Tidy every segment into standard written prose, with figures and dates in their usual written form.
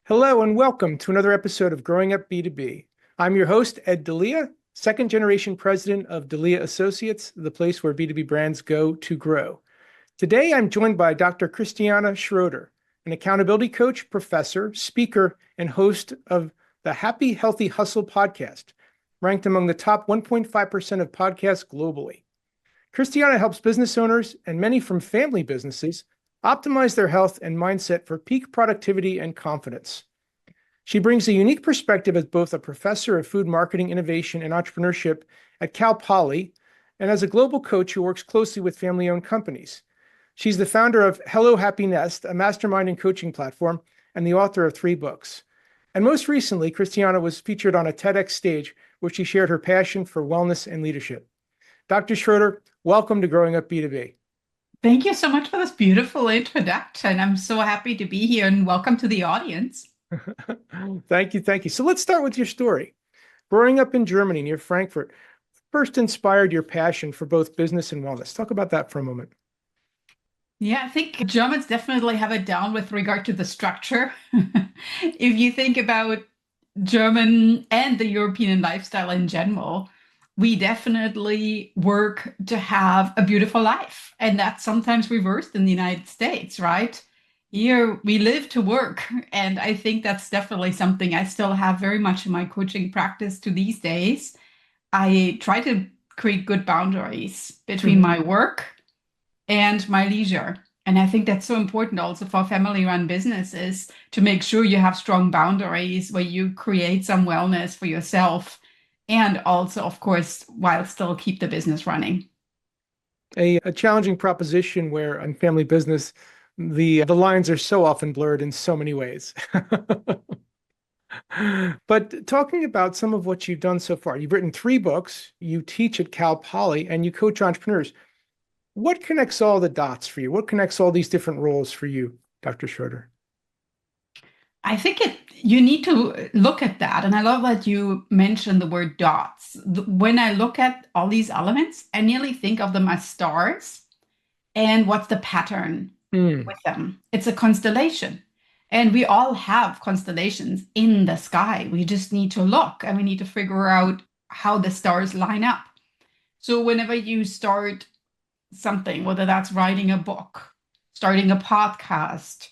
Hello and welcome to another episode of Growing Up B2B. I'm your host, Ed Delia, second generation president of Delia Associates, the place where B2B brands go to grow. Today, I'm joined by Dr. Christiane Schroeter, an accountability coach, professor, speaker, and host of the Happy Healthy Hustle podcast, ranked among the top 1.5% of podcasts globally. Christiane helps business owners and many from family businesses optimize their health and mindset for peak productivity and confidence. She brings a unique perspective as both a professor of food marketing, innovation, and entrepreneurship at Cal Poly, and as a global coach who works closely with family-owned companies. She's the founder of Hello Happy Nest, a mastermind and coaching platform, and the author of 3 books. And most recently, Christiane was featured on a TEDx stage where she shared her passion for wellness and leadership. Dr. Schroeter, welcome to Growing Up B2B. Thank you so much for this beautiful introduction. I'm so happy to be here and welcome to the audience. Thank you. Thank you. So let's start with your story. Growing up in Germany near Frankfurt, first inspired your passion for both business and wellness. Talk about that for a moment. Yeah, I think Germans definitely have it down with regard to the structure. If you think about German and the European lifestyle in general, we definitely work to have a beautiful life. And that's sometimes reversed in the United States, right? Here we live to work. And I think that's definitely something I still have very much in my coaching practice to these days. I try to create good boundaries between my work and my leisure. And I think that's so important also for family-run businesses to make sure you have strong boundaries where you create some wellness for yourself and also, of course, while still keep the business running. A challenging proposition where in family business, the lines are so often blurred in so many ways. But talking about some of what you've done so far, you've written 3 books, you teach at Cal Poly, and you coach entrepreneurs. What connects all the dots for you? What connects all these different roles for you, Dr. Schroeter? I think you need to look at that. And I love that you mentioned the word dots. When I look at all these elements, I nearly think of them as stars. And what's the pattern with them? It's a constellation. And we all have constellations in the sky. We just need to look and we need to figure out how the stars line up. So whenever you start something, whether that's writing a book, starting a podcast,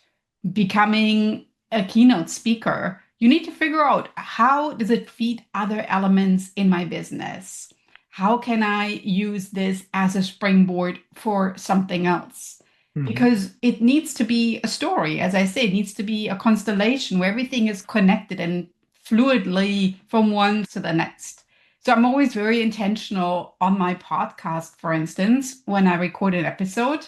becoming a keynote speaker, you need to figure out how does it feed other elements in my business? How can I use this as a springboard for something else? Because it needs to be a story. As I say, it needs to be a constellation where everything is connected and fluidly from one to the next. So I'm always very intentional on my podcast, for instance, when I record an episode,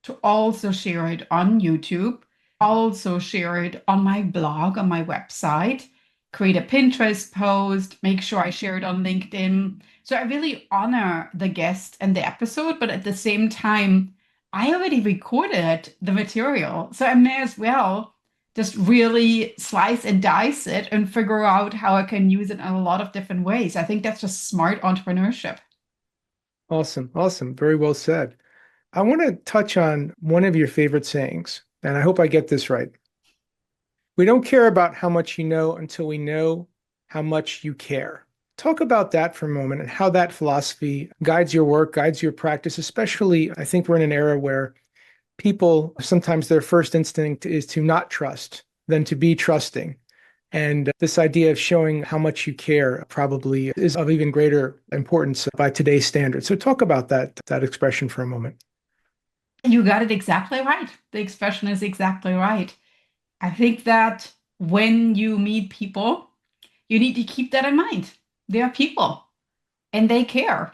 to also share it on YouTube, also share it on my blog, on my website, create a Pinterest post, make sure I share it on LinkedIn. So I really honor the guest and the episode, but at the same time, I already recorded the material. So I may as well just really slice and dice it and figure out how I can use it in a lot of different ways. I think that's just smart entrepreneurship. Awesome. Awesome. Very well said. I want to touch on one of your favorite sayings, and I hope I get this right. We don't care about how much you know until we know how much you care. Talk about that for a moment and how that philosophy guides your work, guides your practice, especially I think we're in an era where people, sometimes their first instinct is to not trust than to be trusting. And this idea of showing how much you care probably is of even greater importance by today's standards. So talk about that expression for a moment. You got it exactly right. The expression is exactly right. I think that when you meet people, you need to keep that in mind. They are people and they care.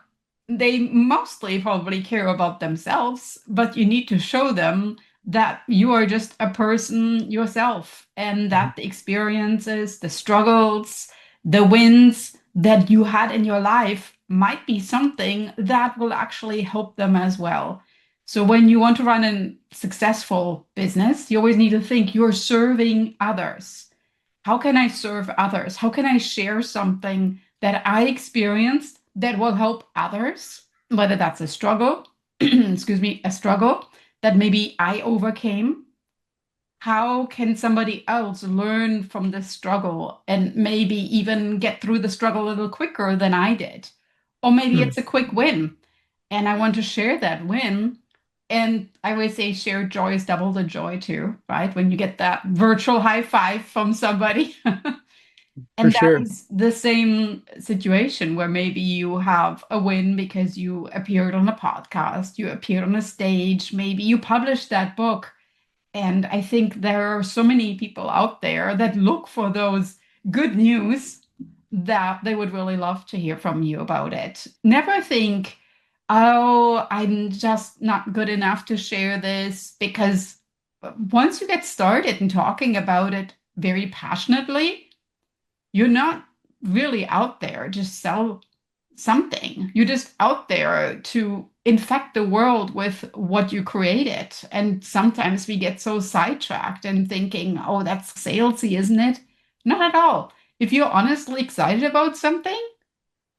They mostly probably care about themselves, but you need to show them that you are just a person yourself and that the experiences, the struggles, the wins that you had in your life might be something that will actually help them as well. So when you want to run a successful business, you always need to think you're serving others. How can I serve others? How can I share something that I experienced that will help others, whether that's a struggle, excuse me, a struggle that maybe I overcame? how can somebody else learn from the struggle and maybe even get through the struggle a little quicker than I did? Or maybe Hmm. it's a quick win and I want to share that win. And I always say share joy is double the joy too, right? When you get that virtual high five from somebody. For And that sure. is the same situation where maybe you have a win because you appeared on a podcast, you appeared on a stage, maybe you published that book. And I think there are so many people out there that look for those good news that they would really love to hear from you about it. Never think, oh, I'm just not good enough to share this, because once you get started in talking about it very passionately, you're not really out there just sell something. You're just out there to infect the world with what you created. And sometimes we get so sidetracked and thinking, oh, that's salesy, isn't it? Not at all. If you're honestly excited about something,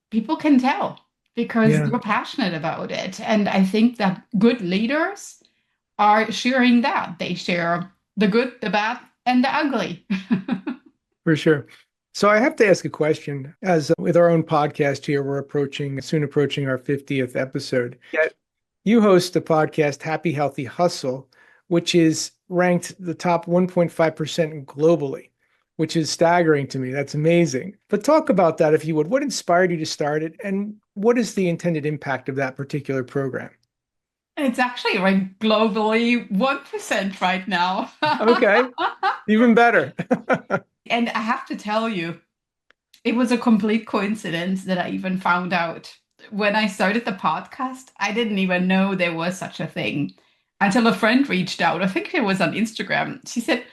people can tell because Yeah, you're passionate about it. And I think that good leaders are sharing that. They share the good, the bad, and the ugly. for sure. So I have to ask a question. As with our own podcast here, we're soon approaching our 50th episode. Yet you host a podcast, Happy Healthy Hustle, which is ranked the top 1.5% globally, which is staggering to me. That's amazing. But talk about that if you would. What inspired you to start it, and what is the intended impact of that particular program? It's actually ranked globally 1% right now. Okay, even better. And I have to tell you, it was a complete coincidence that I even found out. When I started the podcast, I didn't even know there was such a thing until a friend reached out. I think it was on Instagram. She said,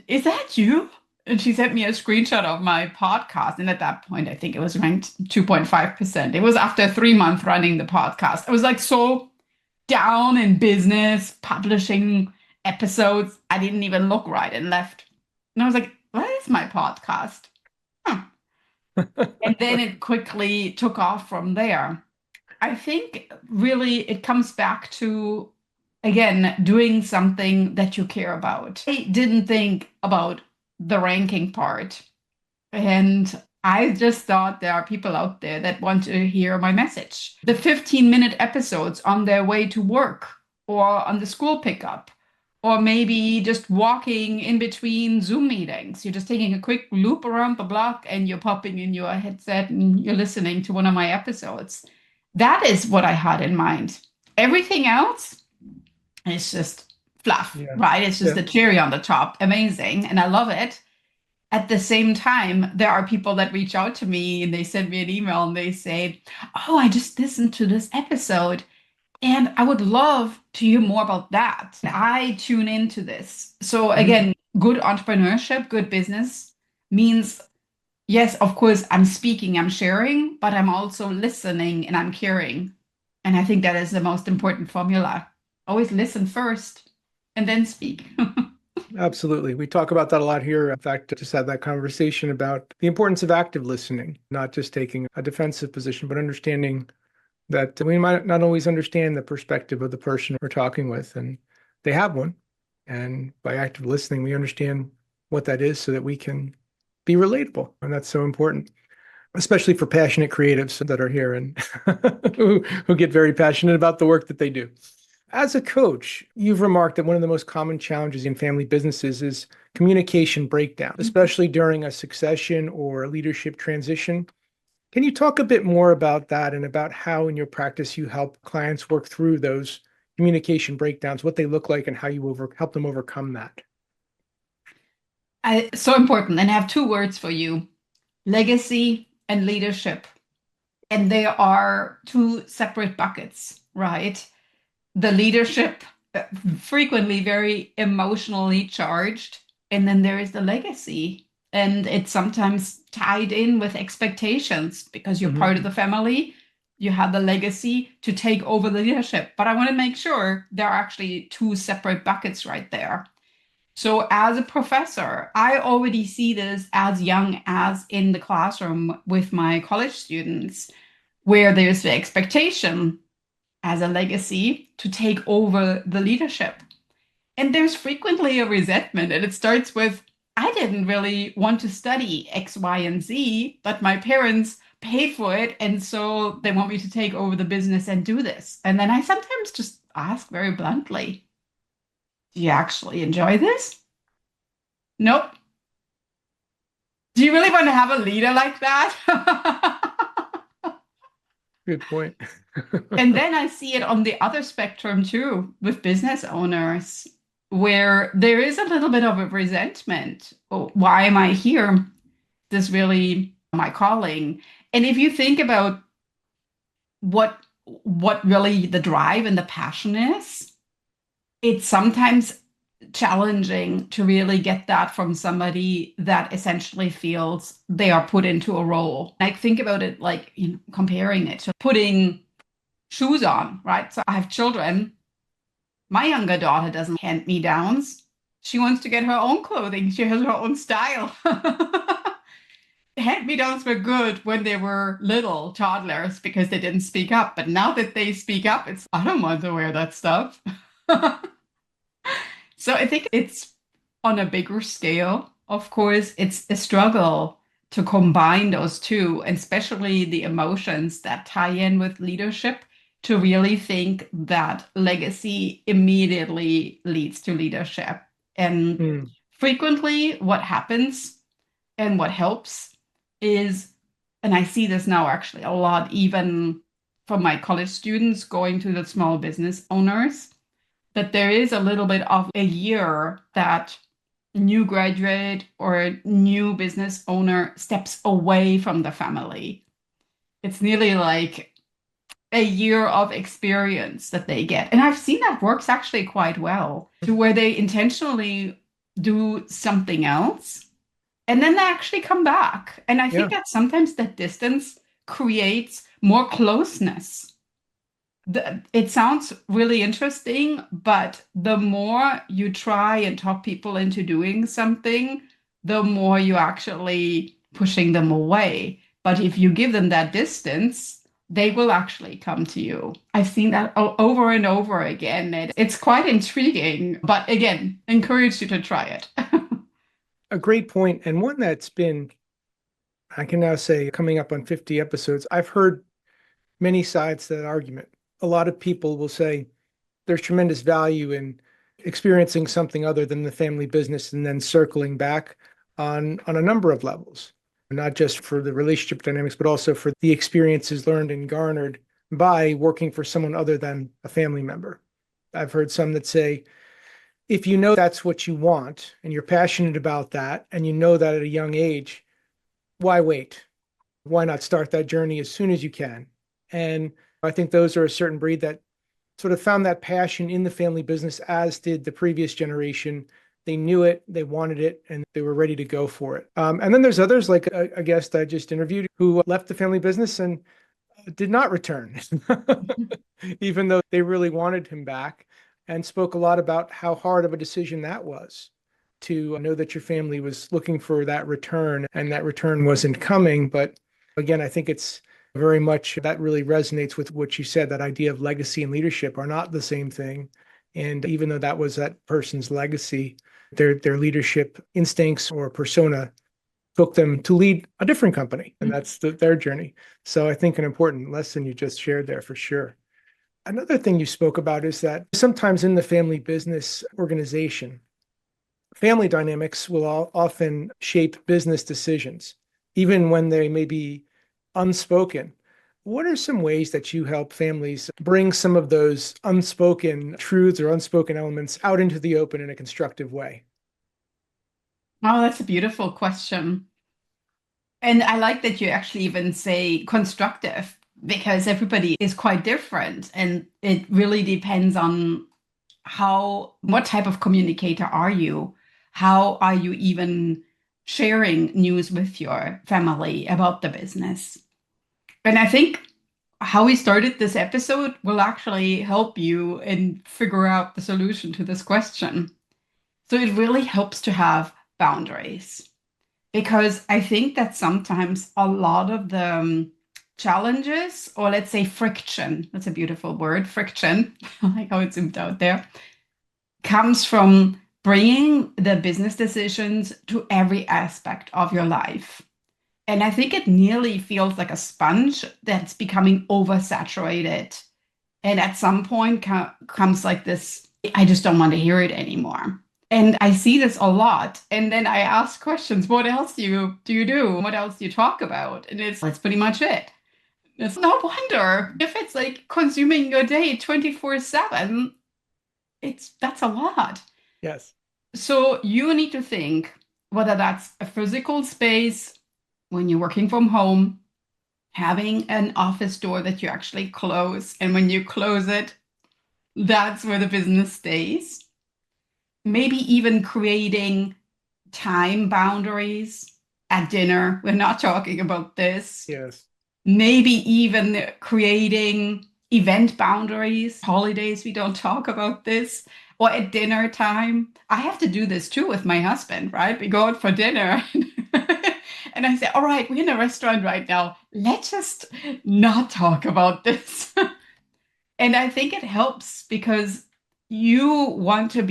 "Is that you?" And she sent me a screenshot of my podcast. And at that point, I think it was ranked 2.5%. It was after 3 months running the podcast. I was like so down in business, publishing episodes. I didn't even look right and left. And I was like, what is my podcast? Huh. And then it quickly took off from there. I think really it comes back to, again, doing something that you care about. I didn't think about the ranking part. And I just thought there are people out there that want to hear my message. The 15-minute episodes on their way to work or on the school pickup, or maybe just walking in between Zoom meetings. You're just taking a quick loop around the block and you're popping in your headset and you're listening to one of my episodes. That is what I had in mind. Everything else is just fluff, Yeah. right? It's just Yeah. the cherry on the top. Amazing. And I love it. At the same time, there are people that reach out to me and they send me an email and they say, oh, I just listened to this episode and I would love to hear more about that. I tune into this. So, Mhm. again, good entrepreneurship, good business means, yes, of course, I'm speaking, I'm sharing, but I'm also listening and I'm caring. And I think that is the most important formula. Always listen first and then speak. Absolutely. We talk about that a lot here. In fact, I just had that conversation about the importance of active listening, not just taking a defensive position, but understanding that we might not always understand the perspective of the person we're talking with, and they have one. And by active listening, we understand what that is so that we can be relatable. And that's so important, especially for passionate creatives that are here and who get very passionate about the work that they do. As a coach, you've remarked that one of the most common challenges in family businesses is communication breakdown, especially during a succession or a leadership transition. Can you talk a bit more about that and about how in your practice you help clients work through those communication breakdowns, what they look like, and how you help them overcome that? So important. And I have two words for you: legacy and leadership. And they are two separate buckets, right? The leadership, frequently very emotionally charged. And then there is the legacy. And it's sometimes tied in with expectations because you're Mhm. part of the family. You have the legacy to take over the leadership. But I want to make sure there are actually two separate buckets right there. So, as a professor, I already see this as young as in the classroom with my college students, where there's the expectation as a legacy to take over the leadership. And there's frequently a resentment, and it starts with, I didn't really want to study X, Y, and Z, but my parents paid for it, and so they want me to take over the business and do this. And then I sometimes just ask very bluntly, do you actually enjoy this? Nope. Do you really want to have a leader like that? Good point. And then I see it on the other spectrum too, with business owners, where there is a little bit of a resentment. Oh, why am I here? This really my calling. And if you think about what really the drive and the passion is, it's sometimes challenging to really get that from somebody that essentially feels they are put into a role. I think about it like, comparing it to putting shoes on, right? So I have children. My younger daughter doesn't hand me downs. She wants to get her own clothing. She has her own style. Hand me downs were good when they were little toddlers because they didn't speak up. But now that they speak up, it's, I don't want to wear that stuff. So I think it's on a bigger scale. Of course, it's a struggle to combine those two, and especially the emotions that tie in with leadership, to really think that legacy immediately leads to leadership. And frequently, what happens and what helps is, and I see this now actually a lot, even from my college students going to the small business owners, that there is a little bit of a year that new graduate or new business owner steps away from the family. It's nearly like a year of experience that they get. And I've seen that works actually quite well, to where they intentionally do something else and then they actually come back. And I think that sometimes that distance creates more closeness. It sounds really interesting, but the more you try and talk people into doing something, the more you actually pushing them away. But if you give them that distance, they will actually come to you. I've seen that over and over again. It's quite intriguing, but again, encourage you to try it. A great point, and one that's been, I can now say, coming up on 50 episodes, I've heard many sides to that argument. A lot of people will say there's tremendous value in experiencing something other than the family business and then circling back on a number of levels, not just for the relationship dynamics, but also for the experiences learned and garnered by working for someone other than a family member. I've heard some that say, if you know that's what you want and you're passionate about that, and you know that at a young age, why wait? Why not start that journey as soon as you can? And I think those are a certain breed that sort of found that passion in the family business, as did the previous generation. They knew it, they wanted it, and they were ready to go for it. And then there's others, like a guest I just interviewed, who left the family business and did not return, even though they really wanted him back, and spoke a lot about how hard of a decision that was, to know that your family was looking for that return and that return wasn't coming. But again, I think it's very much that really resonates with what you said, that idea of legacy and leadership are not the same thing. And even though that was that person's legacy, their leadership instincts or persona took them to lead a different company, and that's their journey. So I think an important lesson you just shared there for sure. Another thing you spoke about is that sometimes in the family business organization, family dynamics will often shape business decisions, even when they may be unspoken. What are some ways that you help families bring some of those unspoken truths or unspoken elements out into the open in a constructive way? Oh, that's a beautiful question. And I like that you actually even say constructive, because everybody is quite different. And it really depends on what type of communicator are you? How are you even sharing news with your family about the business? And I think how we started this episode will actually help you and figure out the solution to this question. So it really helps to have boundaries, because I think that sometimes a lot of the challenges, or let's say friction, that's a beautiful word, friction, I like how it's zoomed out there, comes from bringing the business decisions to every aspect of your life. And I think it nearly feels like a sponge that's becoming oversaturated. And at some point comes like this, I just don't want to hear it anymore. And I see this a lot. And then I ask questions, what else do you do? What else do you talk about? And that's pretty much it. It's no wonder if it's like consuming your day 24/7, that's a lot. Yes. So you need to think whether that's a physical space when you're working from home, having an office door that you actually close, and when you close it, that's where the business stays. Maybe even creating time boundaries at dinner. We're not talking about this. Yes. Maybe even creating event boundaries, holidays, we don't talk about this, or at dinner time. I have to do this too with my husband, right? We go out for dinner and I say, all right, we're in a restaurant right now. Let's just not talk about this. And I think it helps because you want to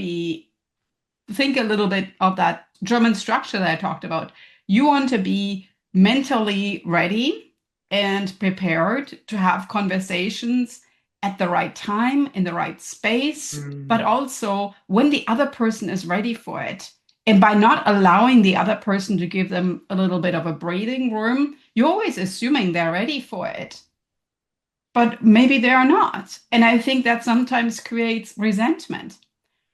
think a little bit of that German structure that I talked about. You want to be mentally ready and prepared to have conversations at the right time, in the right space, but also when the other person is ready for it. And by not allowing the other person to give them a little bit of a breathing room, you're always assuming they're ready for it. But maybe they are not. And I think that sometimes creates resentment.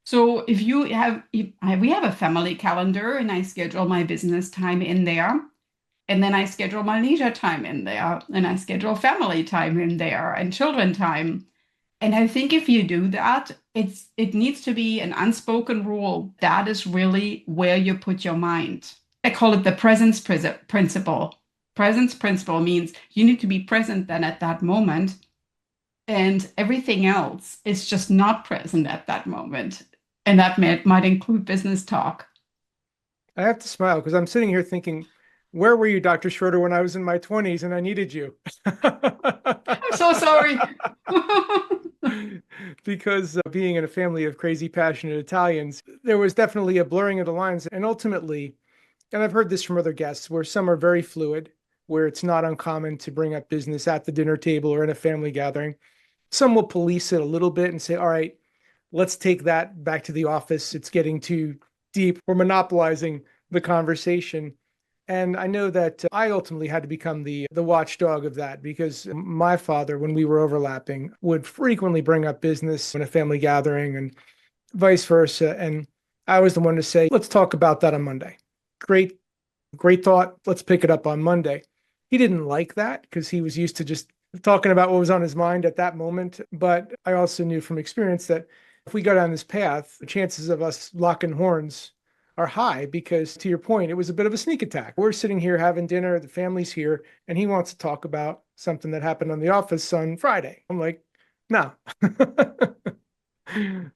So if we have a family calendar and I schedule my business time in there, and then I schedule my leisure time in there, and I schedule family time in there and children time. And I think if you do that, it needs to be an unspoken rule. That is really where you put your mind. I call it the presence principle. Presence principle means you need to be present then at that moment, and everything else is just not present at that moment. And that might include business talk. I have to smile because I'm sitting here thinking, where were you, Dr. Schroeter, when I was in my 20s and I needed you? I'm so sorry. Because being in a family of crazy, passionate Italians, there was definitely a blurring of the lines. And ultimately, and I've heard this from other guests, where some are very fluid, where it's not uncommon to bring up business at the dinner table or in a family gathering. Some will police it a little bit and say, all right, let's take that back to the office. It's getting too deep. We're monopolizing the conversation. And I know that I ultimately had to become the watchdog of that because my father, when we were overlapping, would frequently bring up business in a family gathering and vice versa. And I was the one to say, let's talk about that on Monday. Great, great thought. Let's pick it up on Monday. He didn't like that because he was used to just talking about what was on his mind at that moment. But I also knew from experience that if we go down this path, the chances of us locking horns are high because, to your point, it was a bit of a sneak attack. We're sitting here having dinner, the family's here, and he wants to talk about something that happened on the office on Friday. I'm like, no.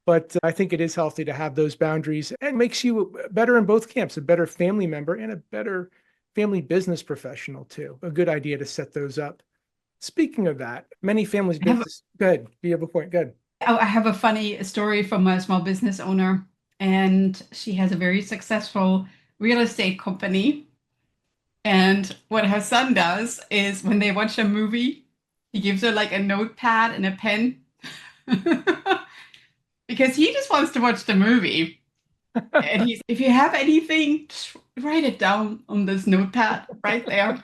But I think it is healthy to have those boundaries and makes you better in both camps, a better family member and a better family business professional too. A good idea to set those up. Speaking of that, many families business. Go ahead. You have a point. Go ahead. I have a funny story from a small business owner, and she has a very successful real estate company. And what her son does is when they watch a movie, he gives her like a notepad and a pen because he just wants to watch the movie. And if you have anything, just write it down on this notepad right there.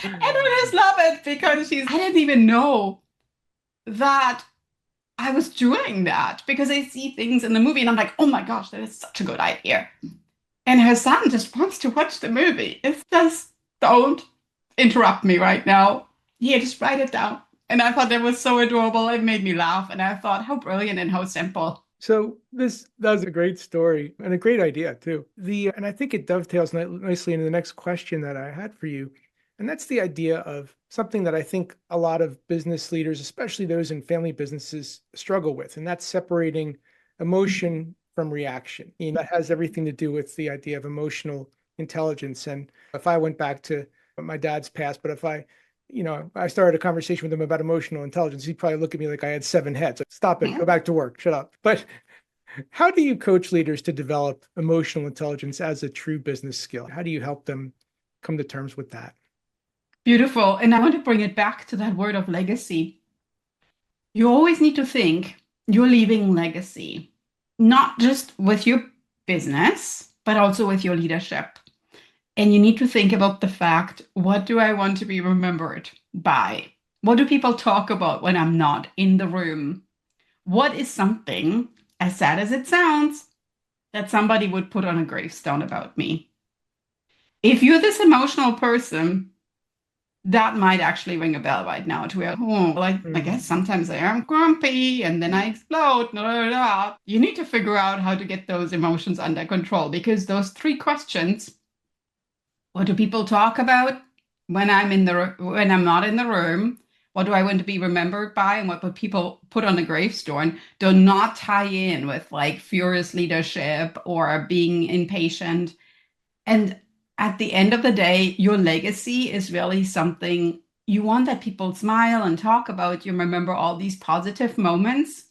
And I just love it because I didn't even know that I was doing that because I see things in the movie and I'm like, oh my gosh, that is such a good idea. And her son just wants to watch the movie. It's just, don't interrupt me right now. Here, just write it down. And I thought that was so adorable. It made me laugh. And I thought, how brilliant and how simple. So that was a great story and a great idea too. And I think it dovetails nicely into the next question that I had for you. And that's the idea of something that I think a lot of business leaders, especially those in family businesses, struggle with. And that's separating emotion from reaction. That has everything to do with the idea of emotional intelligence. And if I went back to my dad's past, but if I I started a conversation with him about emotional intelligence. He'd probably look at me like I had 7 heads. Like, stop it, go back to work, shut up. But how do you coach leaders to develop emotional intelligence as a true business skill? How do you help them come to terms with that? Beautiful. And I want to bring it back to that word of legacy. You always need to think you're leaving legacy, not just with your business, but also with your leadership. And you need to think about the fact, what do I want to be remembered by? What do people talk about when I'm not in the room? What is something, as sad as it sounds, that somebody would put on a gravestone about me? If you're this emotional person, that might actually ring a bell right now to where, I guess sometimes I am grumpy and then I explode. Blah, blah, blah. You need to figure out how to get those emotions under control, because those 3 questions, what do people talk about when I'm not in the room? What do I want to be remembered by? And what would people put on the gravestone? Do not tie in with like furious leadership or being impatient. And at the end of the day, your legacy is really something you want that people smile and talk about. You remember all these positive moments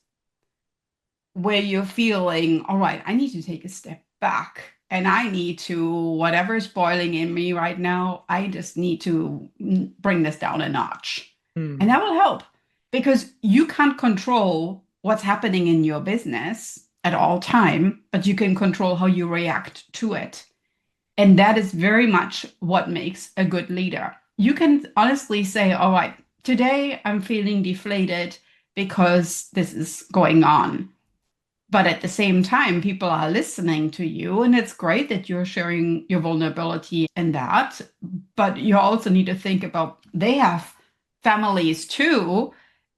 where you're feeling, all right, I need to take a step back and I need to, whatever's boiling in me right now, I just need to bring this down a notch. And that will help, because you can't control what's happening in your business at all time, but you can control how you react to it. And that is very much what makes a good leader. You can honestly say, all right, today I'm feeling deflated because this is going on. But at the same time, people are listening to you, and it's great that you're sharing your vulnerability in that. But you also need to think about, they have families too,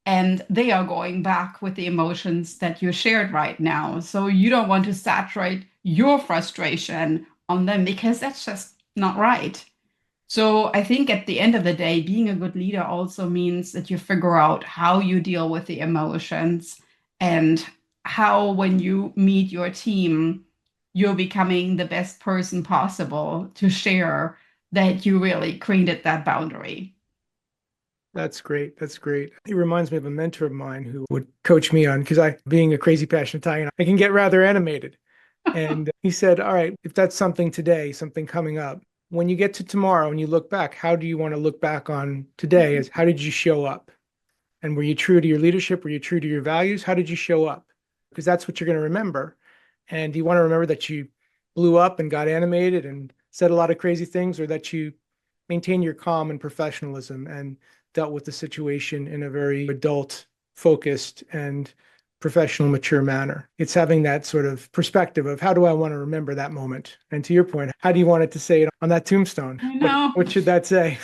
and they are going back with the emotions that you shared right now. So you don't want to saturate your frustration on them, because that's just not right. So I think at the end of the day, being a good leader also means that you figure out how you deal with the emotions, and how, when you meet your team, you're becoming the best person possible to share that you really created that boundary. That's great. That's great. It reminds me of a mentor of mine who would coach me on, because being a crazy passionate Italian, I can get rather animated. And he said, all right, if that's something today, something coming up, when you get to tomorrow and you look back, how do you want to look back on today? As how did you show up? And were you true to your leadership? Were you true to your values? How did you show up? Because that's what you're going to remember. And you want to remember that you blew up and got animated and said a lot of crazy things, or that you maintained your calm and professionalism and dealt with the situation in a very adult, focused, and professional, mature manner. It's having that sort of perspective of, how do I want to remember that moment? And to your point, how do you want it to say it on that tombstone? I know. What should that say?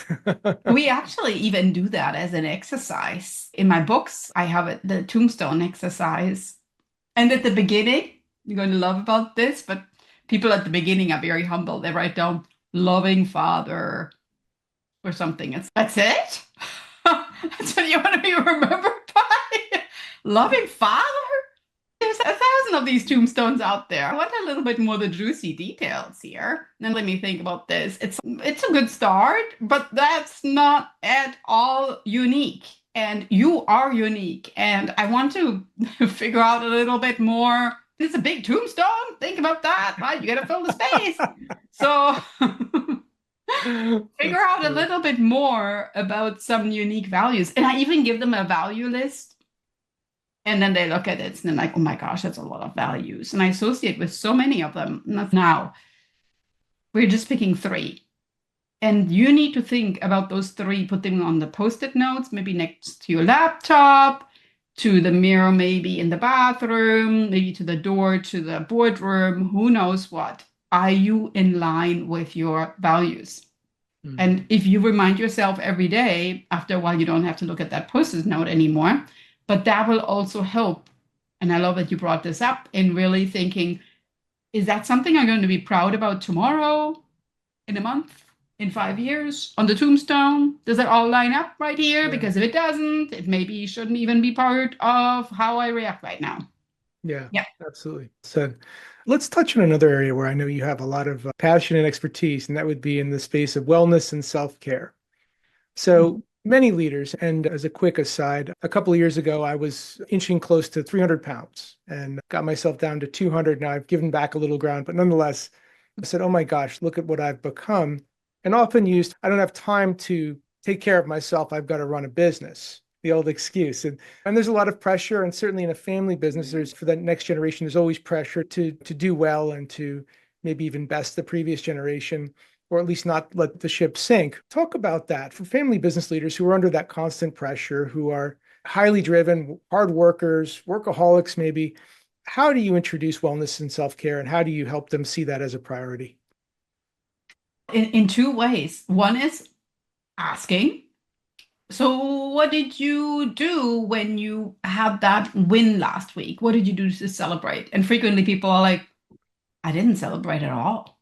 We actually even do that as an exercise. In my books, I have it, the tombstone exercise. And at the beginning, you're going to love about this, but people at the beginning are very humble. They write down loving father or something. That's it? That's what you want to be remembered by? Loving father? There's 1,000 of these tombstones out there. I want a little bit more the juicy details here. Then let me think about this. It's a good start, but that's not at all unique. And you are unique. And I want to figure out a little bit more. It's a big tombstone. Think about that, right? You got to fill the space. So figure out a little bit more about some unique values. And I even give them a value list. And then they look at it and they're like, oh my gosh, that's a lot of values. And I associate with so many of them. Now, we're just picking 3. And you need to think about those 3, put them on the Post-it notes, maybe next to your laptop, to the mirror, maybe in the bathroom, maybe to the door, to the boardroom, who knows what. Are you in line with your values? Mm-hmm. And if you remind yourself every day, after a while, you don't have to look at that Post-it note anymore. But that will also help. And I love that you brought this up, in really thinking, is that something I'm going to be proud about tomorrow, in a month, in 5 years, on the tombstone? Does it all line up right here? Yeah. Because if it doesn't, it maybe shouldn't even be part of how I react right now. Yeah, absolutely. So let's touch on another area where I know you have a lot of passion and expertise, and that would be in the space of wellness and self-care. So Many leaders. And as a quick aside, a couple of years ago, I was inching close to 300 pounds and got myself down to 200. Now I've given back a little ground, but nonetheless, I said, oh my gosh, look at what I've become. And often used, I don't have time to take care of myself. I've got to run a business, the old excuse. And there's a lot of pressure. And certainly in a family business, there's for that next generation, there's always pressure to do well and to maybe even best the previous generation, or at least not let the ship sink. Talk about that for family business leaders who are under that constant pressure, who are highly driven, hard workers, workaholics maybe. How do you introduce wellness and self-care, and how do you help them see that as a priority? In two ways. One is asking, so what did you do when you had that win last week? What did you do to celebrate? And frequently people are like, I didn't celebrate at all.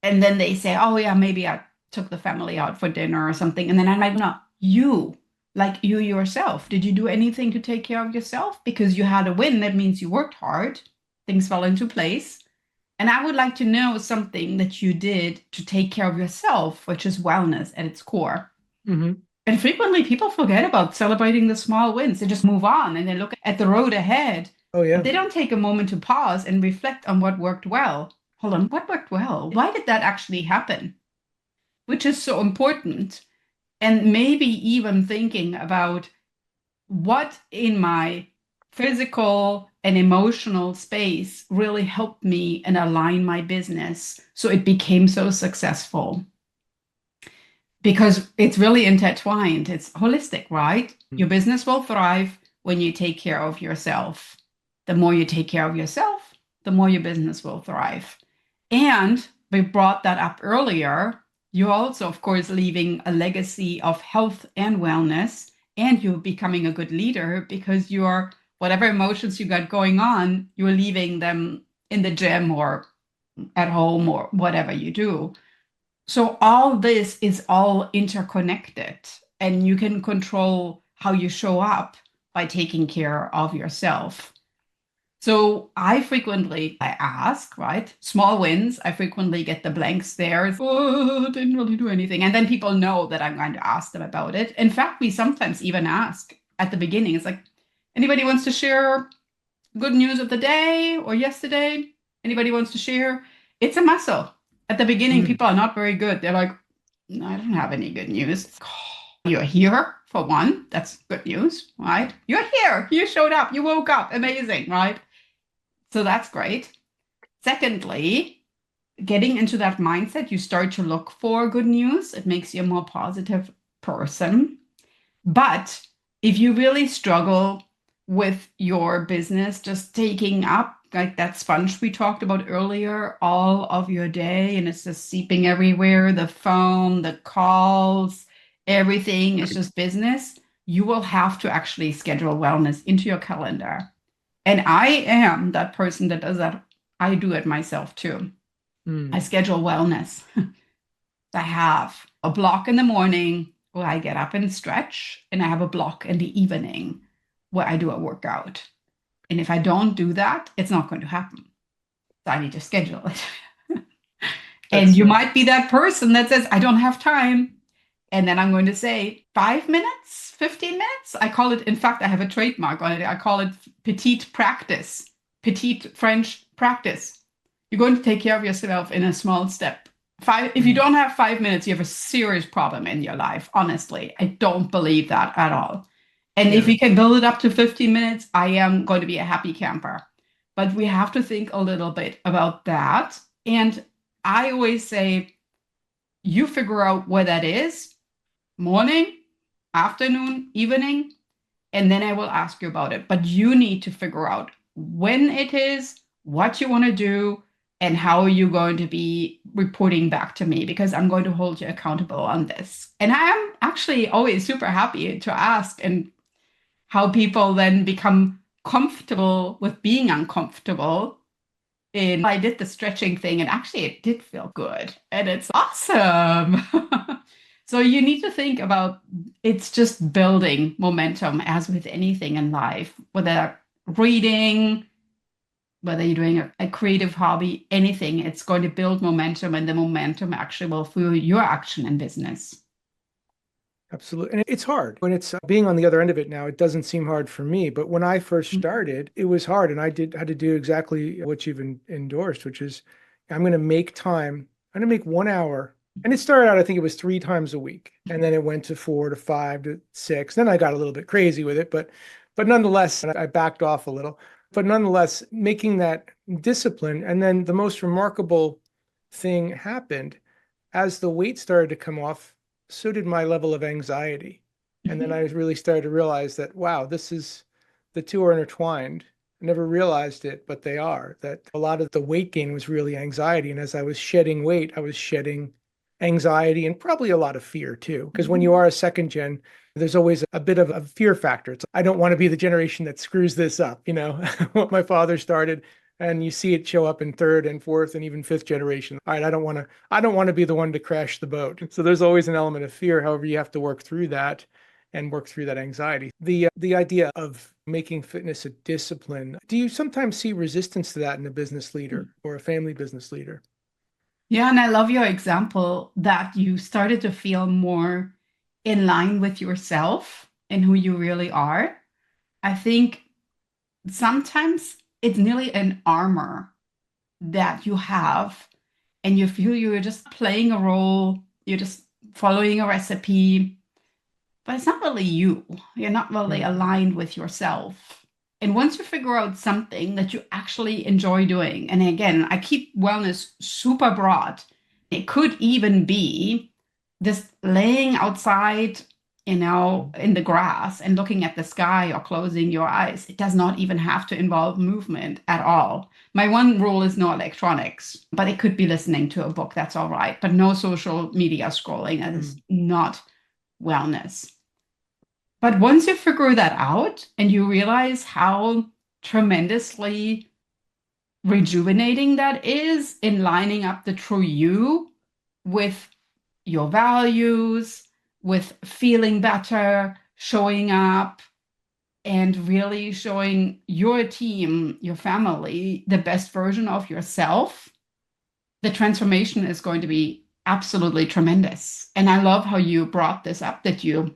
And then they say, oh yeah, maybe I took the family out for dinner or something. And then I'm like, no, like you yourself, did you do anything to take care of yourself? Because you had a win, that means you worked hard, things fell into place. And I would like to know something that you did to take care of yourself, which is wellness at its core. Mm-hmm. And frequently people forget about celebrating the small wins. They just move on and they look at the road ahead. Oh, yeah. But they don't take a moment to pause and reflect on what worked well. Hold on, what worked well? Why did that actually happen? Which is so important. And maybe even thinking about what in my physical and emotional space really helped me and align my business so it became so successful. Because it's really intertwined. It's holistic, right? Your business will thrive when you take care of yourself. The more you take care of yourself, the more your business will thrive. And we brought that up earlier. You're also, of course, leaving a legacy of health and wellness, and you're becoming a good leader because you're, whatever emotions you got going on, you're leaving them in the gym or at home or whatever you do. So all this is all interconnected, and you can control how you show up by taking care of yourself. So I ask, right? Small wins. I frequently get the blank stares. Oh, didn't really do anything. And then people know that I'm going to ask them about it. In fact, we sometimes even ask at the beginning. It's like, anybody wants to share good news of the day or yesterday? Anybody wants to share? It's a muscle. At the beginning, people are not very good. They're like, no, I don't have any good news. You're here for one. That's good news, right? You're here. You showed up. You woke up. Amazing, right? So that's great. Secondly, getting into that mindset, you start to look for good news. It makes you a more positive person. But if you really struggle with your business, just taking up like that sponge we talked about earlier, all of your day, and it's just seeping everywhere, the phone, the calls, everything is just business, you will have to actually schedule wellness into your calendar. And I am that person that does that. I do it myself too. I schedule wellness. I have a block in the morning where I get up and stretch, and I have a block in the evening where I do a workout. And if I don't do that, it's not going to happen. So I need to schedule it. And you might be that person that says, I don't have time. And then I'm going to say 5 minutes, 15 minutes. I call it, in fact, I have a trademark on it. I call it petite practice, petite French practice. You're going to take care of yourself in a small step. If you don't have 5 minutes, you have a serious problem in your life. Honestly, I don't believe that at all. And if we can build it up to 15 minutes, I am going to be a happy camper. But we have to think a little bit about that. And I always say, you figure out where that is, morning, afternoon, evening, and then I will ask you about it. But you need to figure out when it is, what you want to do, and how you're going to be reporting back to me, because I'm going to hold you accountable on this. And I am actually always super happy to ask, and how people then become comfortable with being uncomfortable. And I did the stretching thing, and actually it did feel good, and it's awesome. So you need to think about, it's just building momentum, as with anything in life, whether reading, whether you're doing a creative hobby, anything, it's going to build momentum, and the momentum actually will fuel your action in business. Absolutely. And it's hard when it's being on the other end of it now. It doesn't seem hard for me, but when I first started, it was hard. And I had to do exactly what you've endorsed, which is I'm going to make time. I'm going to make 1 hour. And it started out, I think it was 3 times a week. And then it went to 4 to 5 to 6. Then I got a little bit crazy with it, but nonetheless, I backed off a little. But nonetheless, making that discipline. And then the most remarkable thing happened as the weight started to come off, so did my level of anxiety. And then I really started to realize that, wow, the two are intertwined. I never realized it, but they are. That a lot of the weight gain was really anxiety. And as I was shedding weight, I was shedding anxiety and probably a lot of fear too. Because when you are a second gen, there's always a bit of a fear factor. I don't want to be the generation that screws this up, what my father started. And you see it show up in third and fourth and even fifth generation. All right, I don't want to be the one to crash the boat. So there's always an element of fear. However, you have to work through that and work through that anxiety. The idea of making fitness a discipline, do you sometimes see resistance to that in a business leader or a family business leader? Yeah, and I love your example that you started to feel more in line with yourself and who you really are. I think sometimes it's nearly an armor that you have, and you feel you're just playing a role, you're just following a recipe, but it's not really you. You're not really aligned with yourself. And once you figure out something that you actually enjoy doing, and again, I keep wellness super broad. It could even be this laying outside, in the grass and looking at the sky or closing your eyes. It does not even have to involve movement at all. My one rule is no electronics, but it could be listening to a book. That's all right. But no social media scrolling. That is not wellness. But once you figure that out and you realize how tremendously rejuvenating that is in lining up the true you with your values, with feeling better, showing up, and really showing your team, your family, the best version of yourself, the transformation is going to be absolutely tremendous. And I love how you brought this up, that you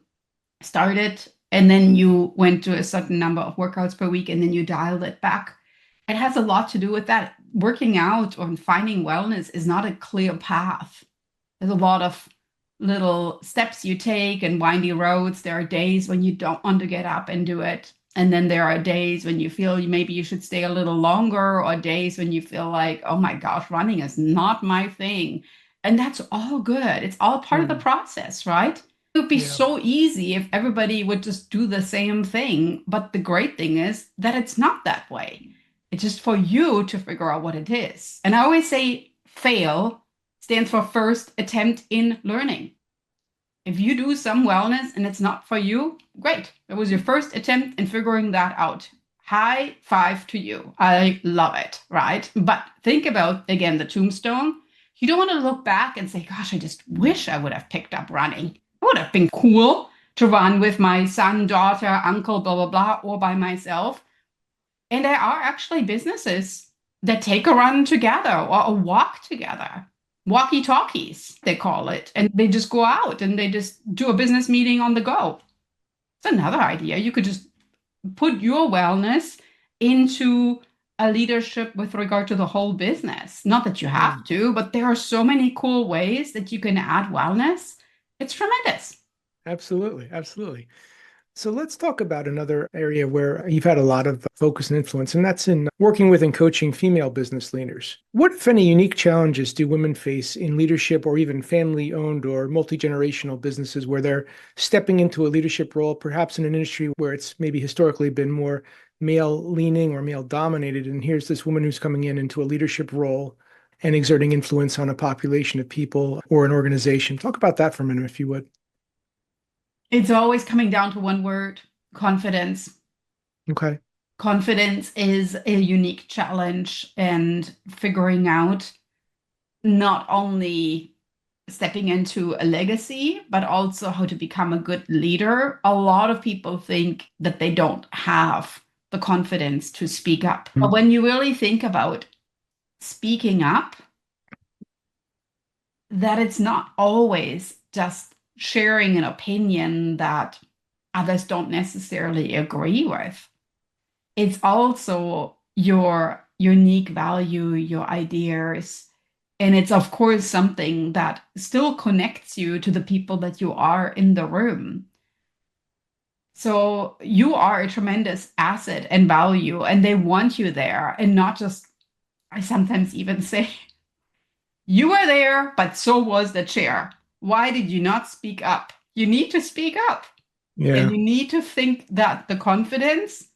started and then you went to a certain number of workouts per week and then you dialed it back. It has a lot to do with that. Working out or finding wellness is not a clear path. There's a lot of little steps you take and windy roads. There are days when you don't want to get up and do it. And then there are days when you feel maybe you should stay a little longer, or days when you feel like, oh my gosh, running is not my thing. And that's all good. It's all part of the process, right? It would be so easy if everybody would just do the same thing. But the great thing is that it's not that way. It's just for you to figure out what it is. And I always say fail stands for first attempt in learning. If you do some wellness and it's not for you, great. It was your first attempt in figuring that out. High five to you. I love it, right? But think about, again, the tombstone. You don't want to look back and say, gosh, I just wish I would have picked up running. It would have been cool to run with my son, daughter, uncle, blah, blah, blah, or by myself. And there are actually businesses that take a run together or a walk together. Walkie-talkies, they call it. And they just go out and they just do a business meeting on the go. It's another idea. You could just put your wellness into a leadership with regard to the whole business. Not that you have to, but there are so many cool ways that you can add wellness. It's tremendous. Absolutely. Absolutely. So let's talk about another area where you've had a lot of focus and influence, and that's in working with and coaching female business leaders. What, if any, unique challenges do women face in leadership or even family-owned or multi-generational businesses where they're stepping into a leadership role, perhaps in an industry where it's maybe historically been more male-leaning or male-dominated, and here's this woman who's coming into a leadership role and exerting influence on a population of people or an organization? Talk about that for a minute, if you would. It's always coming down to one word: confidence. Okay. Confidence is a unique challenge, and figuring out not only stepping into a legacy, but also how to become a good leader. A lot of people think that they don't have the confidence to speak up. But when you really think about speaking up, that it's not always just sharing an opinion that others don't necessarily agree with. It's also your unique value, your ideas. And it's, of course, something that still connects you to the people that you are in the room. So you are a tremendous asset and value, and they want you there. And not just, I sometimes even say, you were there, but so was the chair. Why did you not speak up? You need to speak up. And Yeah. you need to think that the confidence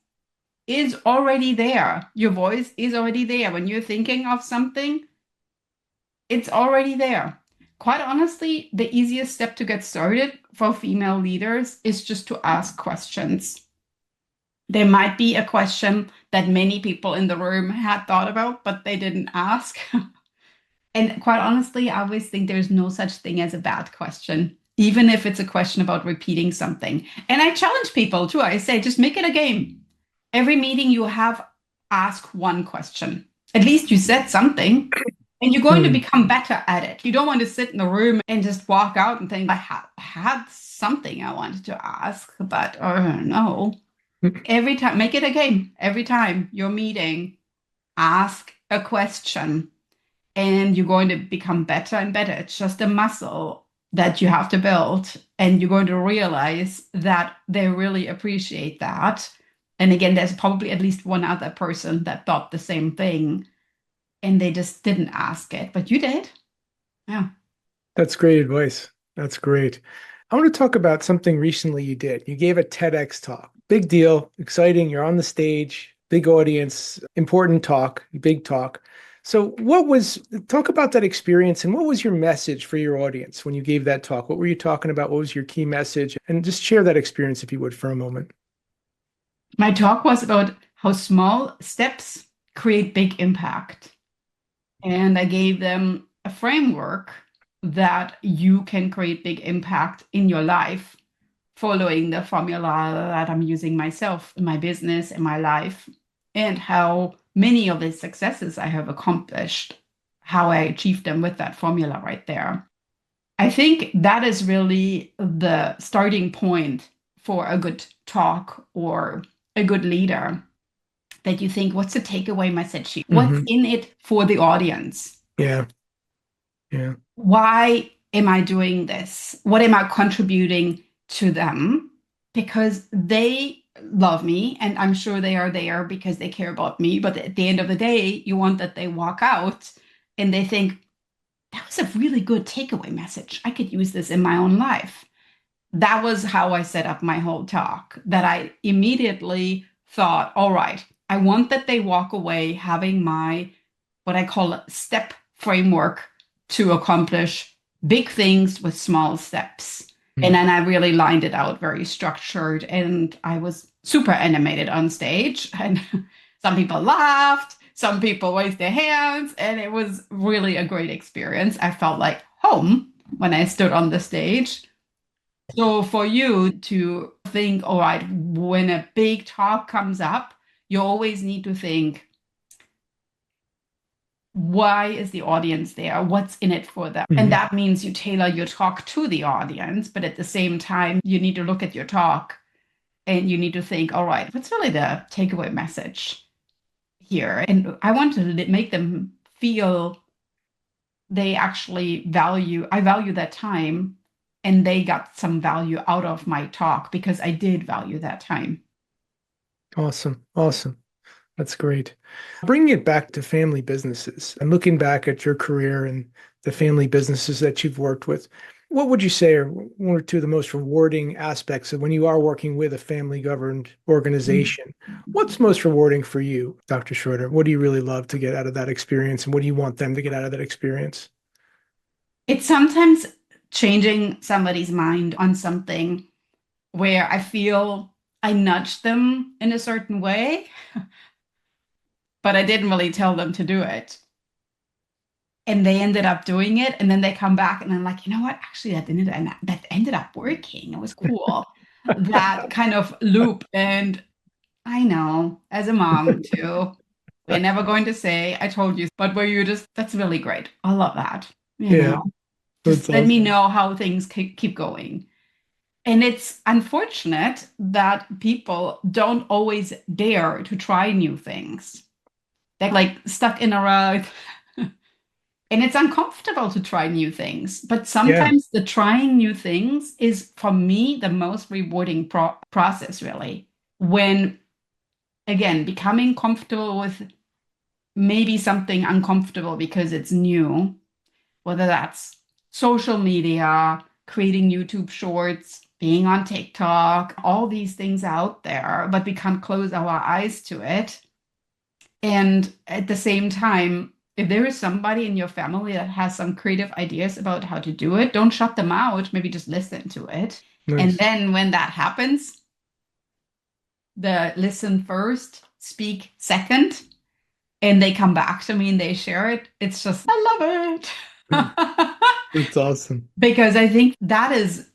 is already there. Your voice is already there. When you're thinking of something, it's already there. Quite honestly, the easiest step to get started for female leaders is just to ask questions. There might be a question that many people in the room had thought about, but they didn't ask. And quite honestly, I always think there's no such thing as a bad question, even if it's a question about repeating something. And I challenge people too. I say, just make it a game. Every meeting you have, ask one question. At least you said something, and you're going to Hmm. become better at it. You don't want to sit in the room and just walk out and think, I had something I wanted to ask, but no. Every time, make it a game. Every time you're meeting, ask a question, and you're going to become better and better. It's just a muscle that you have to build, and you're going to realize that they really appreciate that. And again, there's probably at least one other person that thought the same thing, and they just didn't ask it, but you did. Yeah. That's great advice. That's great. I want to talk about something recently you did. You gave a TEDx talk. Big deal, exciting. You're on the stage, big audience, important talk, big talk. So, talk about that experience and what was your message for your audience when you gave that talk? What were you talking about? What was your key message? And just share that experience if you would for a moment. My talk was about how small steps create big impact. And I gave them a framework that you can create big impact in your life following the formula that I'm using myself in my business, in my life, and how many of the successes I have accomplished, how I achieved them with that formula right there. I think that is really the starting point for a good talk or a good leader, that you think, what's the takeaway message here? What's Hmm. in it for the audience? Yeah. Yeah. Why am I doing this? What am I contributing to them? Because they love me, and I'm sure they are there because they care about me. But at the end of the day, you want that they walk out and they think, that was a really good takeaway message. I could use this in my own life. That was how I set up my whole talk, that I immediately thought, all right, I want that they walk away having my, what I call a step framework to accomplish big things with small steps. And Mm. then I really lined it out very structured, and I was super animated on stage. And some people laughed, some people raised their hands, and it was really a great experience. I felt like home when I stood on the stage. So for you to think, all right, when a big talk comes up, you always need to think, why is the audience there? What's in it for them? And Mhm. that means you tailor your talk to the audience, but at the same time, you need to look at your talk and you need to think, all right, what's really the takeaway message here? And I want to make them feel they actually I value that time, and they got some value out of my talk because I did value that time. Awesome. Awesome. That's great. Bringing it back to family businesses and looking back at your career and the family businesses that you've worked with, what would you say are one or two of the most rewarding aspects of when you are working with a family governed organization? What's most rewarding for you, Dr. Schroeter? What do you really love to get out of that experience, and what do you want them to get out of that experience? It's sometimes changing somebody's mind on something where I feel I nudged them in a certain way, but I didn't really tell them to do it. And they ended up doing it, and then they come back and I'm like, you know what? Actually, that ended up working. It was cool. That kind of loop. And I know, as a mom too, we're never going to say, I told you, but where you just, that's really great. I love that, you Yeah, know. That's Just let me awesome. know how things keep going. And it's unfortunate that people don't always dare to try new things. They're like stuck in a rut. And it's uncomfortable to try new things. But Yeah. sometimes the trying new things is, for me, the most rewarding process, really. When, again, becoming comfortable with maybe something uncomfortable because it's new, whether that's social media, creating YouTube shorts, being on TikTok, all these things out there, but we can't close our eyes to it. And at the same time, if there is somebody in your family that has some creative ideas about how to do it, don't shut them out. Maybe just listen to it. And Nice. then when that happens, the listen first, speak second, and they come back to me and they share it. It's just, I love it. That's awesome. Because I think that is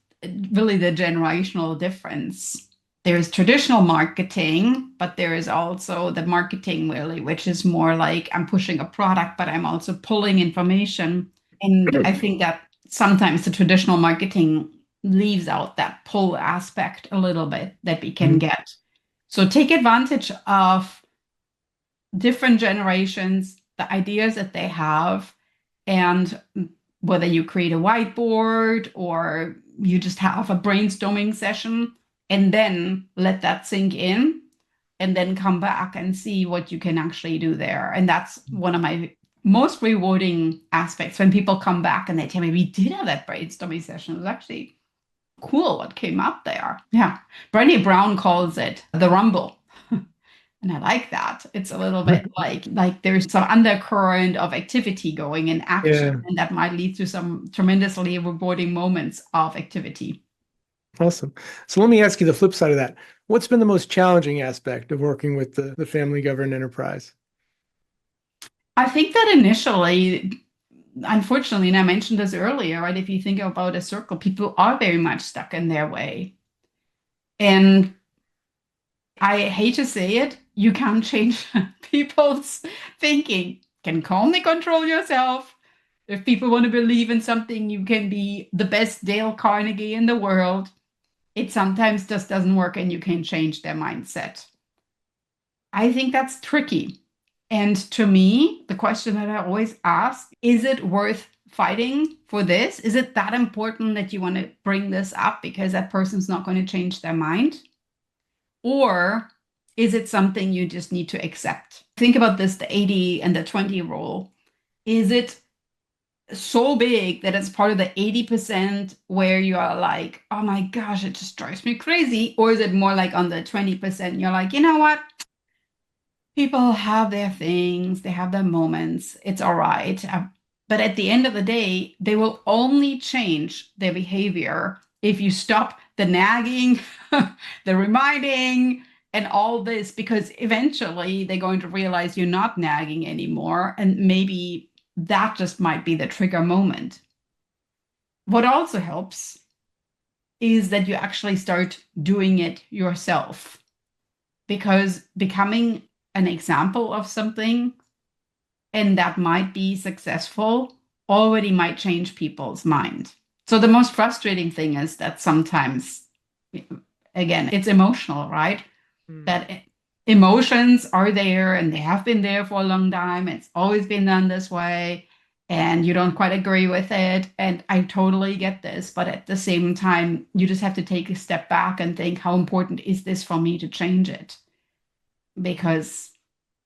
really the generational difference. There's traditional marketing, but there is also the marketing really, which is more like I'm pushing a product, but I'm also pulling information. And I think that sometimes the traditional marketing leaves out that pull aspect a little bit that we can Mhm. get. So take advantage of different generations, the ideas that they have, and whether you create a whiteboard or you just have a brainstorming session and then let that sink in and then come back and see what you can actually do there. And that's one of my most rewarding aspects when people come back and they tell me, we did have that brainstorming session. It was actually cool what came up there. Yeah. Brené Brown calls it the rumble. And I like that. It's a little bit like there's some undercurrent of activity going in action, Yeah. and that might lead to some tremendously rewarding moments of activity. Awesome. So let me ask you the flip side of that. What's been the most challenging aspect of working with the family governed enterprise? I think that initially, unfortunately, and I mentioned this earlier, right? If you think about a circle, people are very much stuck in their way. And I hate to say it, you can't change people's thinking. You can calmly control yourself. If people want to believe in something, you can be the best Dale Carnegie in the world. It sometimes just doesn't work and you can change their mindset. I think that's tricky. And to me, the question that I always ask, is it worth fighting for this? Is it that important that you want to bring this up because that person's not going to change their mind? Or is it something you just need to accept? Think about this, the 80 and the 20 rule. Is it so big that it's part of the 80% where you are like, oh my gosh, it just drives me crazy? Or is it more like on the 20%, you're like, you know what? People have their things, they have their moments, it's all right. But at the end of the day, they will only change their behavior if you stop the nagging, the reminding, and all this, because eventually they're going to realize you're not nagging anymore. And maybe that just might be the trigger moment. What also helps is that you actually start doing it yourself, because becoming an example of something and that might be successful already might change people's mind. So the most frustrating thing is that sometimes, again, it's emotional, right? Mm. That emotions are there and they have been there for a long time. It's always been done this way, and you don't quite agree with it. And I totally get this. But at the same time, you just have to take a step back and think, how important is this for me to change it? Because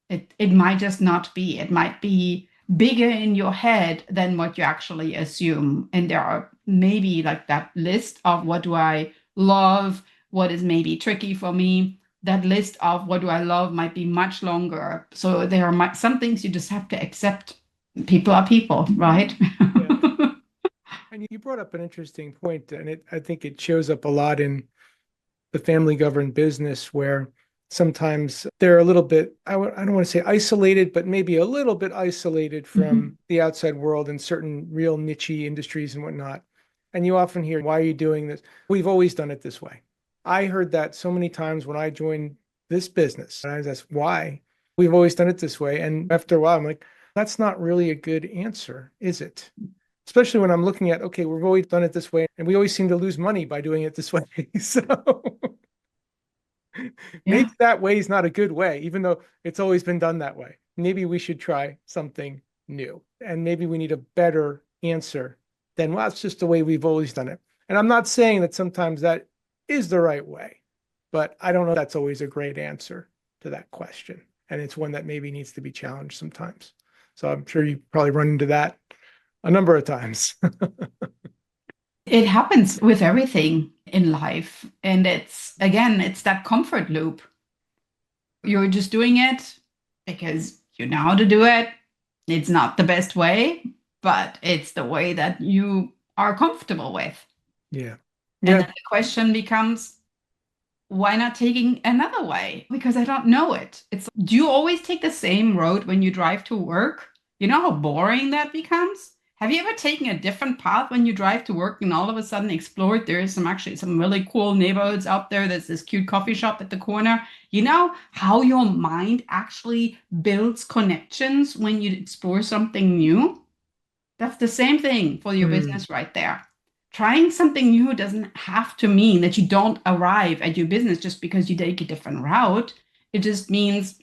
it might just not be. It might be bigger in your head than what you actually assume. And there are maybe like that list of what do I love, what is maybe tricky for me. That list of what do I love might be much longer. So there are some things you just have to accept. People are people, right? Yeah. And you brought up an interesting point, and I think it shows up a lot in the family governed business where sometimes they're a little bit, I don't want to say isolated, but maybe a little bit isolated Mhm. from the outside world in certain real niche industries and whatnot. And you often hear, why are you doing this? We've always done it this way. I heard that so many times when I joined this business. And I was asked, why? We've always done it this way. And after a while, I'm like, that's not really a good answer, is it? especially when I'm looking at, okay, we've always done it this way, and we always seem to lose money by doing it this way. So maybe that way is not a good way, even though it's always been done that way. Maybe we should try something new, and maybe we need a better answer than, well, it's just the way we've always done it. And I'm not saying that sometimes that is the right way, but I don't know if that's always a great answer to that question. And it's one that maybe needs to be challenged sometimes. So I'm sure you probably run into that a number of times. It happens with everything in life. And it's that comfort loop. You're just doing it because you know how to do it. It's not the best way, but it's the way that you are comfortable with. Yeah. And then the question becomes, why not taking another way? Because I don't know it. Do you always take the same road when you drive to work? You know how boring that becomes? Have you ever taken a different path when you drive to work and all of a sudden explored there's some really cool neighborhoods out there? There's this cute coffee shop at the corner. You know how your mind actually builds connections when you explore something new? That's the same thing for your business right there. Trying something new doesn't have to mean that you don't arrive at your business just because you take a different route. It just means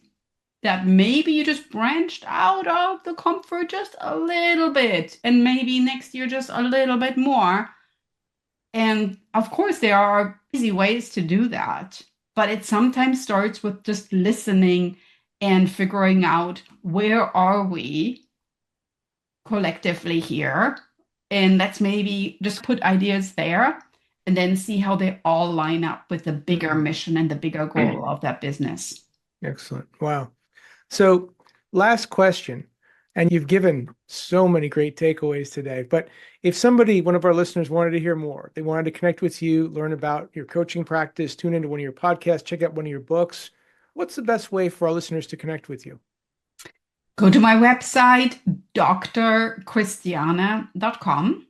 that maybe you just branched out of the comfort just a little bit, and maybe next year just a little bit more. And of course, there are easy ways to do that, but it sometimes starts with just listening and figuring out, where are we collectively here? And let's maybe just put ideas there and then see how they all line up with the bigger mission and the bigger goal of that business. Excellent. Wow. So last question, and you've given so many great takeaways today, but if one of our listeners wanted to hear more, they wanted to connect with you, learn about your coaching practice, tune into one of your podcasts, check out one of your books, what's the best way for our listeners to connect with you? Go to my website, drchristiane.com.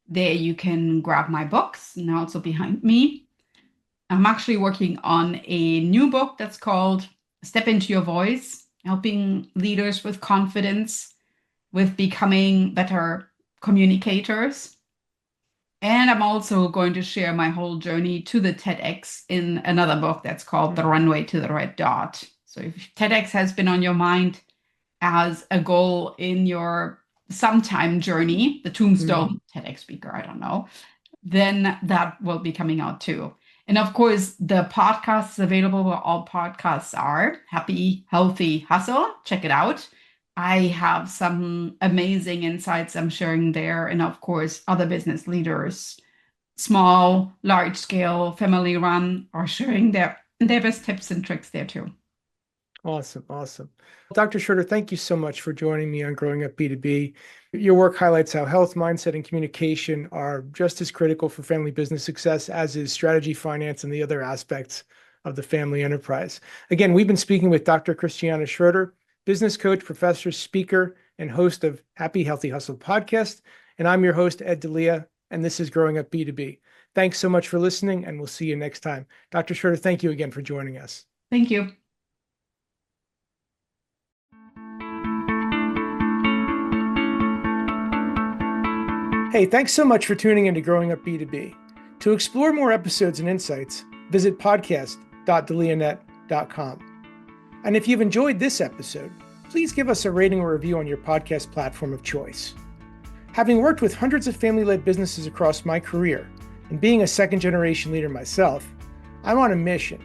There you can grab my books, and also behind me. I'm actually working on a new book that's called Step Into Your Voice, helping leaders with confidence, with becoming better communicators. And I'm also going to share my whole journey to the TEDx in another book that's called The Runway to the Red Dot. So if TEDx has been on your mind as a goal in your sometime journey, the tombstone TEDx speaker, I don't know, then that will be coming out too. And of course, the podcast is available where all podcasts are. Happy, Healthy Hustle. Check it out. I have some amazing insights I'm sharing there. And of course, other business leaders, small, large scale, family run, are sharing their best tips and tricks there too. Awesome. Awesome. Dr. Schroeter, thank you so much for joining me on Growing Up B2B. Your work highlights how health, mindset, and communication are just as critical for family business success as is strategy, finance, and the other aspects of the family enterprise. Again, we've been speaking with Dr. Christiane Schroeter, business coach, professor, speaker, and host of Happy, Healthy Hustle podcast. And I'm your host, Ed Delia, and this is Growing Up B2B. Thanks so much for listening, and we'll see you next time. Dr. Schroeter, thank you again for joining us. Thank you. Hey, thanks so much for tuning into Growing Up B2B. To explore more episodes and insights, visit podcast.delianet.com. And if you've enjoyed this episode, please give us a rating or review on your podcast platform of choice. Having worked with hundreds of family-led businesses across my career, and being a second-generation leader myself, I'm on a mission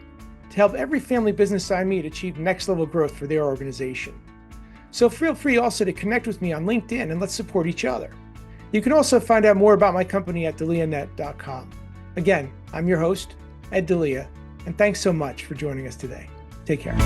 to help every family business I meet achieve next-level growth for their organization. So feel free also to connect with me on LinkedIn and let's support each other. You can also find out more about my company at delianet.com. Again, I'm your host, Ed Delia, and thanks so much for joining us today. Take care.